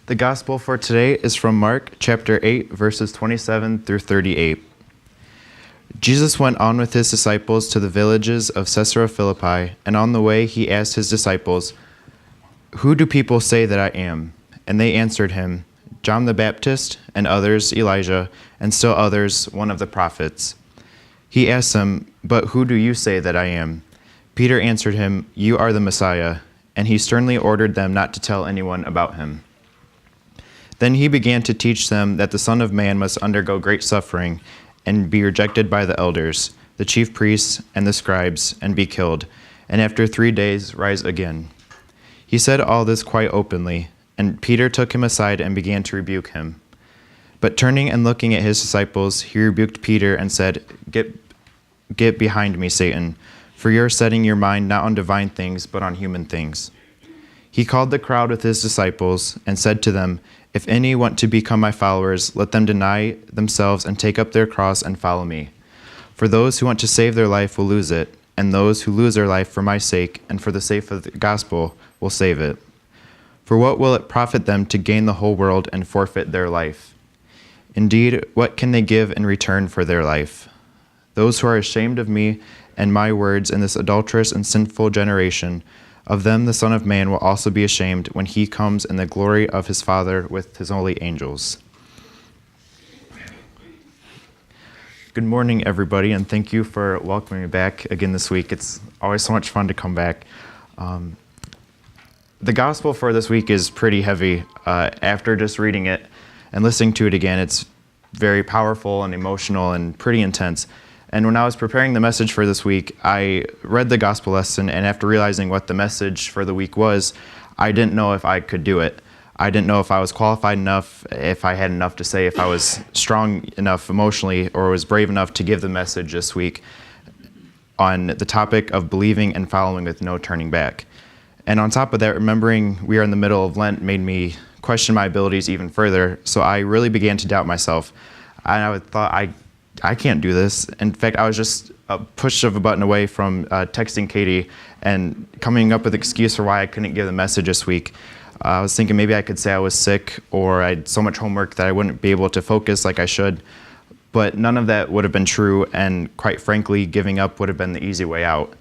The gospel for today is from Mark chapter 8, verses 27 through 38. Jesus went on with his disciples to the villages of Caesarea Philippi, and on the way he asked his disciples, "Who do people say that I am?" And they answered him, "John the Baptist, and others Elijah, and still others one of the prophets." He asked them, "But who do you say that I am?" Peter answered him, "You are the Messiah." And he sternly ordered them not to tell anyone about him. Then he began to teach them that the Son of Man must undergo great suffering and be rejected by the elders, the chief priests, and the scribes, and be killed, and after 3 days rise again. He said all this quite openly, and Peter took him aside and began to rebuke him. But turning and looking at his disciples, he rebuked Peter and said, Get behind me, Satan, for you're setting your mind not on divine things, but on human things. He called the crowd with his disciples and said to them, "If any want to become my followers, let them deny themselves and take up their cross and follow me. For those who want to save their life will lose it, and those who lose their life for my sake and for the sake of the gospel will save it. For what will it profit them to gain the whole world and forfeit their life? Indeed, what can they give in return for their life? Those who are ashamed of me and my words in this adulterous and sinful generation, of them the Son of Man will also be ashamed when he comes in the glory of his Father with his holy angels." Good morning, everybody, and thank you for welcoming me back again this week. It's always so much fun to come back. The gospel for this week is pretty heavy. After just reading it and listening to it again, it's very powerful and emotional and pretty intense. And when I was preparing the message for this week, I read the gospel lesson, and after realizing what the message for the week was, I didn't know if I could do it. I didn't know if I was qualified enough, if I had enough to say, if I was strong enough emotionally, or was brave enough to give the message this week on the topic of believing and following with no turning back. And on top of that, remembering we are in the middle of Lent made me question my abilities even further, so I really began to doubt myself. And I thought, I can't do this. In fact, I was just a push of a button away from texting Katie and coming up with an excuse for why I couldn't give the message this week. I was thinking maybe I could say I was sick or I had so much homework that I wouldn't be able to focus like I should. But none of that would have been true, and quite frankly, giving up would have been the easy way out.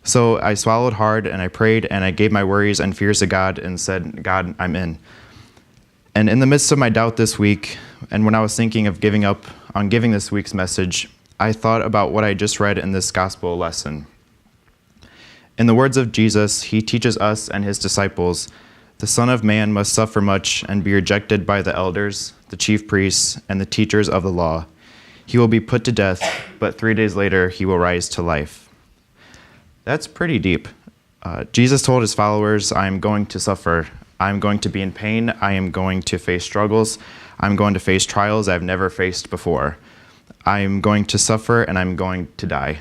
So I swallowed hard and I prayed and I gave my worries and fears to God and said, "God, I'm in." And in the midst of my doubt this week, and when I was thinking of giving up on giving this week's message, I thought about what I just read in this gospel lesson. In the words of Jesus, he teaches us and his disciples, "The Son of Man must suffer much and be rejected by the elders, the chief priests, and the teachers of the law. He will be put to death, but 3 days later he will rise to life." That's pretty deep. Jesus told his followers, "I am going to suffer. I'm going to be in pain. I am going to face struggles. I'm going to face trials I've never faced before. I'm going to suffer and I'm going to die."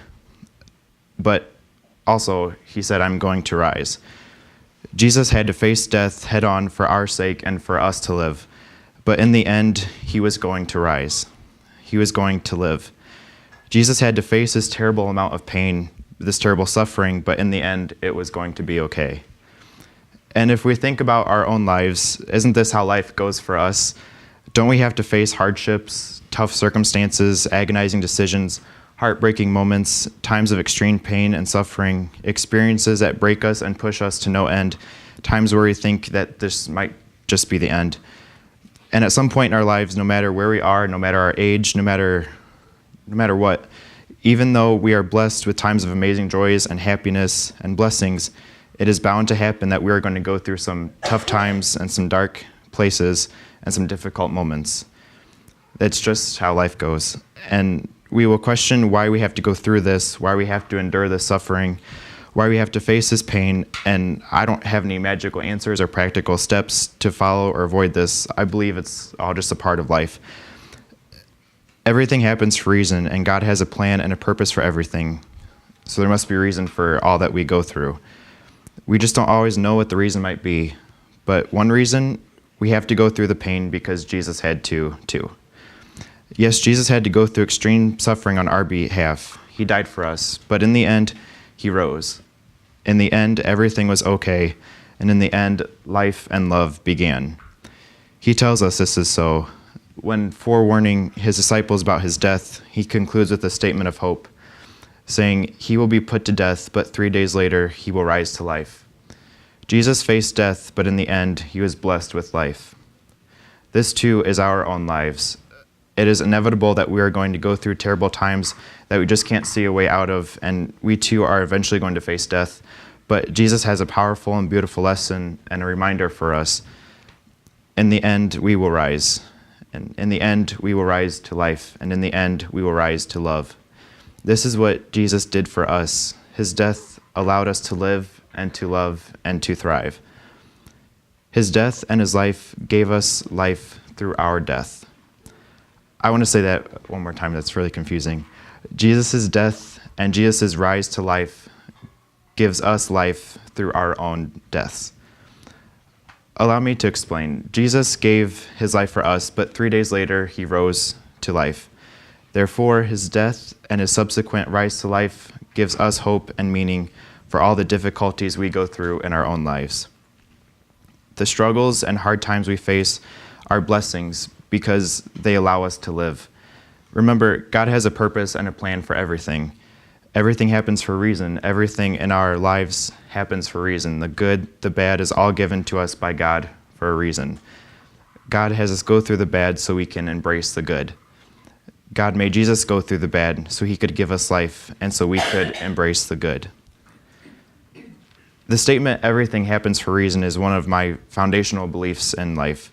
But also, he said, "I'm going to rise." Jesus had to face death head on for our sake and for us to live. But in the end, he was going to rise. He was going to live. Jesus had to face this terrible amount of pain, this terrible suffering, but in the end, it was going to be okay. And if we think about our own lives, isn't this how life goes for us? Don't we have to face hardships, tough circumstances, agonizing decisions, heartbreaking moments, times of extreme pain and suffering, experiences that break us and push us to no end, times where we think that this might just be the end? And at some point in our lives, no matter where we are, no matter our age, no matter what, even though we are blessed with times of amazing joys and happiness and blessings, it is bound to happen that we are going to go through some tough times and some dark places and some difficult moments. That's just how life goes. And we will question why we have to go through this, why we have to endure this suffering, why we have to face this pain. And I don't have any magical answers or practical steps to follow or avoid this. I believe it's all just a part of life. Everything happens for a reason, and God has a plan and a purpose for everything. So there must be a reason for all that we go through. We just don't always know what the reason might be. But one reason, we have to go through the pain because Jesus had to, too. Yes, Jesus had to go through extreme suffering on our behalf. He died for us. But in the end, he rose. In the end, everything was okay. And in the end, life and love began. He tells us this is so. When forewarning his disciples about his death, he concludes with a statement of hope, saying, "He will be put to death, but 3 days later he will rise to life." Jesus faced death, but in the end, he was blessed with life. This too is our own lives. It is inevitable that we are going to go through terrible times that we just can't see a way out of, and we too are eventually going to face death. But Jesus has a powerful and beautiful lesson and a reminder for us. In the end, we will rise. And in the end, we will rise to life. And in the end, we will rise to love. This is what Jesus did for us. His death allowed us to live and to love and to thrive. His death and his life gave us life through our death. I want to say that one more time. That's really confusing. Jesus' death and Jesus' rise to life gives us life through our own deaths. Allow me to explain. Jesus gave his life for us, but 3 days later, he rose to life. Therefore, his death and his subsequent rise to life gives us hope and meaning for all the difficulties we go through in our own lives. The struggles and hard times we face are blessings because they allow us to live. Remember, God has a purpose and a plan for everything. Everything happens for a reason. Everything in our lives happens for a reason. The good, the bad is all given to us by God for a reason. God has us go through the bad so we can embrace the good. God made Jesus go through the bad so he could give us life and so we could embrace the good. The statement, "everything happens for a reason," is one of my foundational beliefs in life.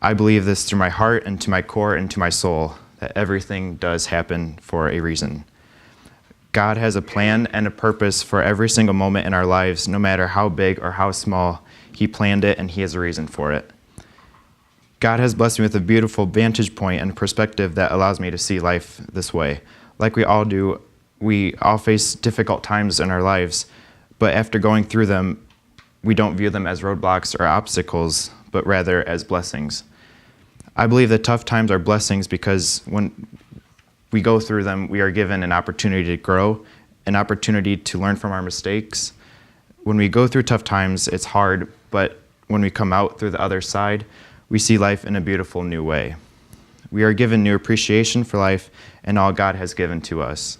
I believe this through my heart and to my core and to my soul, that everything does happen for a reason. God has a plan and a purpose for every single moment in our lives, no matter how big or how small. He planned it and he has a reason for it. God has blessed me with a beautiful vantage point and perspective that allows me to see life this way. Like we all do, we all face difficult times in our lives, but after going through them, we don't view them as roadblocks or obstacles, but rather as blessings. I believe that tough times are blessings because when we go through them, we are given an opportunity to grow, an opportunity to learn from our mistakes. When we go through tough times, it's hard, but when we come out through the other side, we see life in a beautiful new way. We are given new appreciation for life and all God has given to us.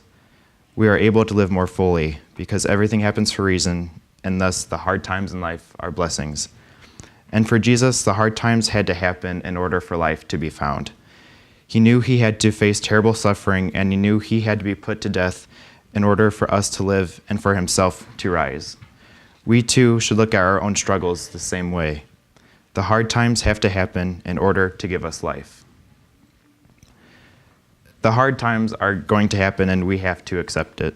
We are able to live more fully because everything happens for a reason, and thus the hard times in life are blessings. And for Jesus, the hard times had to happen in order for life to be found. He knew he had to face terrible suffering, and he knew he had to be put to death in order for us to live and for himself to rise. We too should look at our own struggles the same way. The hard times have to happen in order to give us life. The hard times are going to happen, and we have to accept it.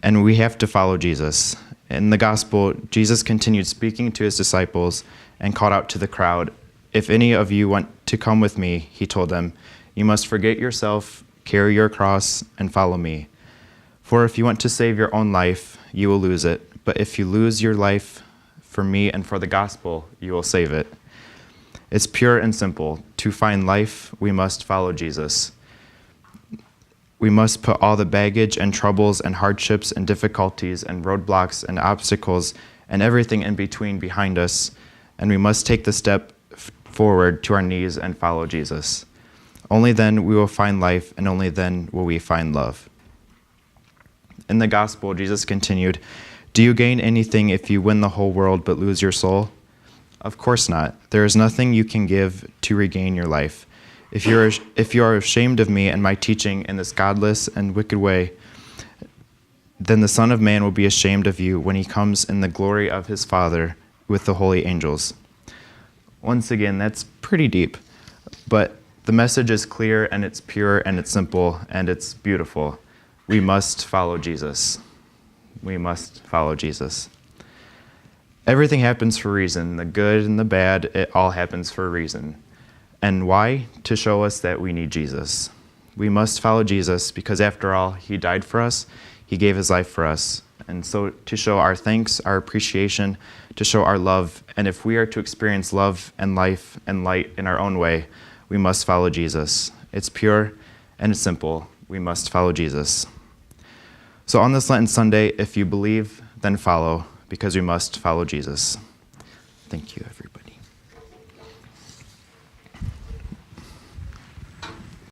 And we have to follow Jesus. In the gospel, Jesus continued speaking to his disciples and called out to the crowd, "If any of you want to come with me," he told them, "you must forget yourself, carry your cross, and follow me. For if you want to save your own life, you will lose it. But if you lose your life for me and for the gospel, you will save it." It's pure and simple. To find life, we must follow Jesus. We must put all the baggage and troubles and hardships and difficulties and roadblocks and obstacles and everything in between behind us, and we must take the step forward to our knees and follow Jesus. Only then we will find life, and only then will we find love. In the gospel, Jesus continued, "Do you gain anything if you win the whole world but lose your soul? Of course not. There is nothing you can give to regain your life. If you are ashamed of me and my teaching in this godless and wicked way, then the Son of Man will be ashamed of you when he comes in the glory of his Father with the holy angels." Once again, that's pretty deep, but the message is clear and it's pure and it's simple and it's beautiful. We must follow Jesus. We must follow Jesus. Everything happens for a reason. The good and the bad, it all happens for a reason. And why? To show us that we need Jesus. We must follow Jesus because after all, he died for us. He gave his life for us. And so to show our thanks, our appreciation, to show our love. And if we are to experience love and life and light in our own way, we must follow Jesus. It's pure and it's simple. We must follow Jesus. So on this Lenten Sunday, if you believe, then follow, because we must follow Jesus. Thank you, everybody.